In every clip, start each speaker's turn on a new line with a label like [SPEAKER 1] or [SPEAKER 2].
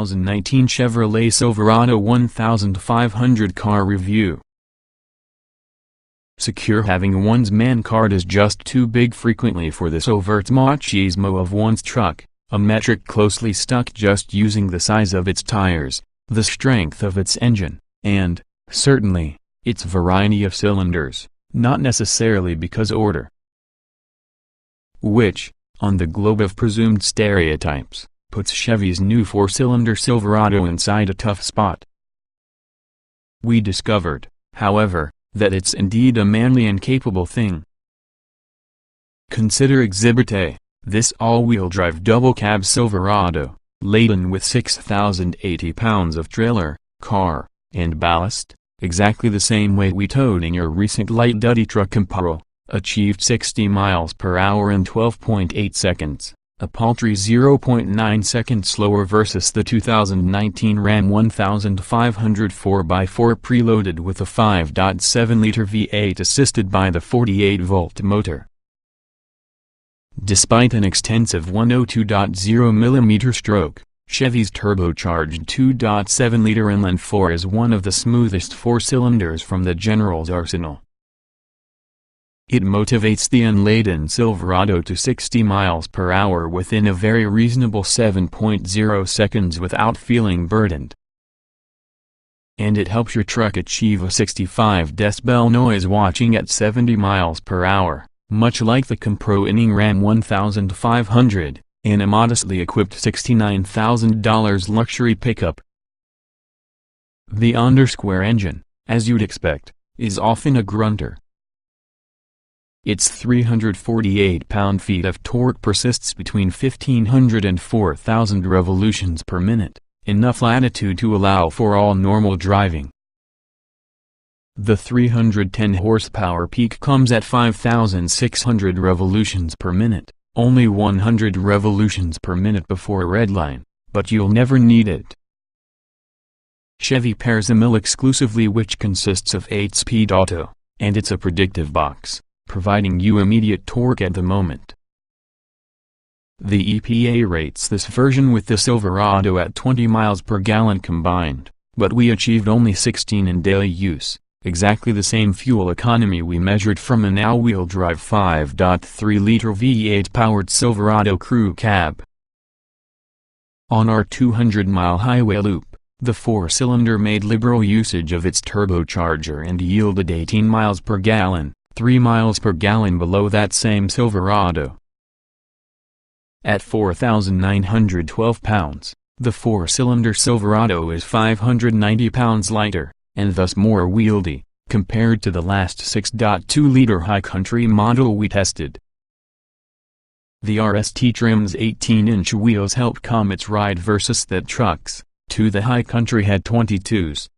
[SPEAKER 1] 2019 Chevrolet Silverado 1500 car review. Secure having one's man card is just too big frequently for this overt machismo of one's truck, a metric closely stuck just using the size of its tires, the strength of its engine, and, certainly, its variety of cylinders, not necessarily because order. Which, on the globe of presumed stereotypes, puts Chevy's new four-cylinder Silverado inside a tough spot. We discovered, however, that it's indeed a manly and capable thing. Consider Exhibit A, this all-wheel drive double-cab Silverado, laden with 6,080 pounds of trailer, car, and ballast, exactly the same weight we towed in your recent light-duty truck Imparo, achieved 60 miles per hour in 12.8 seconds, a paltry 0.9 seconds slower versus the 2019 Ram 1500 4x4 preloaded with a 5.7-liter V8 assisted by the 48-volt motor. Despite an extensive 102.0mm stroke, Chevy's turbocharged 2.7-liter inline 4 is one of the smoothest four-cylinders from the General's arsenal. It motivates the unladen Silverado to 60 miles per hour within a very reasonable 7.0 seconds without feeling burdened. And it helps your truck achieve a 65 decibel noise watching at 70 miles per hour, much like the Compro-inning Ram 1500, and a modestly equipped $69,000 luxury pickup. The underscore engine, as you'd expect, is often a grunter. Its 348 pound-feet of torque persists between 1,500 and 4,000 revolutions per minute, enough latitude to allow for all normal driving. The 310 horsepower peak comes at 5,600 revolutions per minute, only 100 revolutions per minute before redline, but you'll never need it. Chevy pairs a mill exclusively, which consists of 8-speed auto, and it's a predictive box, providing you immediate torque at the moment. The EPA rates this version with the Silverado at 20 miles per gallon combined, but we achieved only 16 in daily use, exactly the same fuel economy we measured from an all-wheel drive 5.3-liter V8-powered Silverado crew cab. On our 200-mile highway loop, the four-cylinder made liberal usage of its turbocharger and yielded 18 miles per gallon, 3 miles per gallon below that same Silverado. At 4,912 pounds, the four-cylinder Silverado is 590 pounds lighter, and thus more wieldy, compared to the last 6.2-liter High Country model we tested. The RST trim's 18-inch wheels help calm its ride versus that truck's, the High Country had 22s.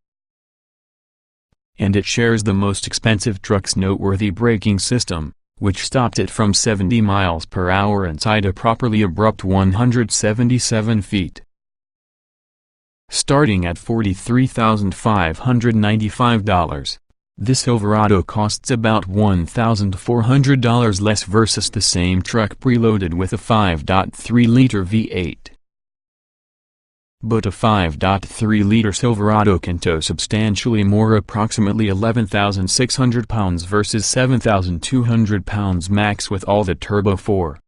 [SPEAKER 1] And it shares the most expensive truck's Noteworthy braking system, which stopped it from 70 miles per hour inside a properly abrupt 177 feet. Starting at $43,595, this Silverado costs about $1,400 less versus the same truck preloaded with a 5.3-liter V8. But a 5.3-liter Silverado can tow substantially more, approximately 11,600 pounds versus 7,200 pounds max with all the Turbo 4.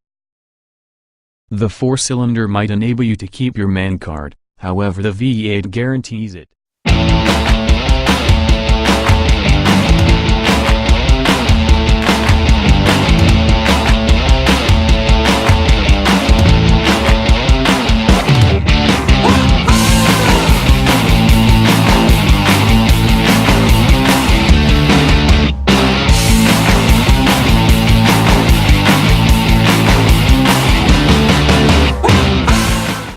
[SPEAKER 1] The four-cylinder might enable you to keep your man card, however the V8 guarantees it.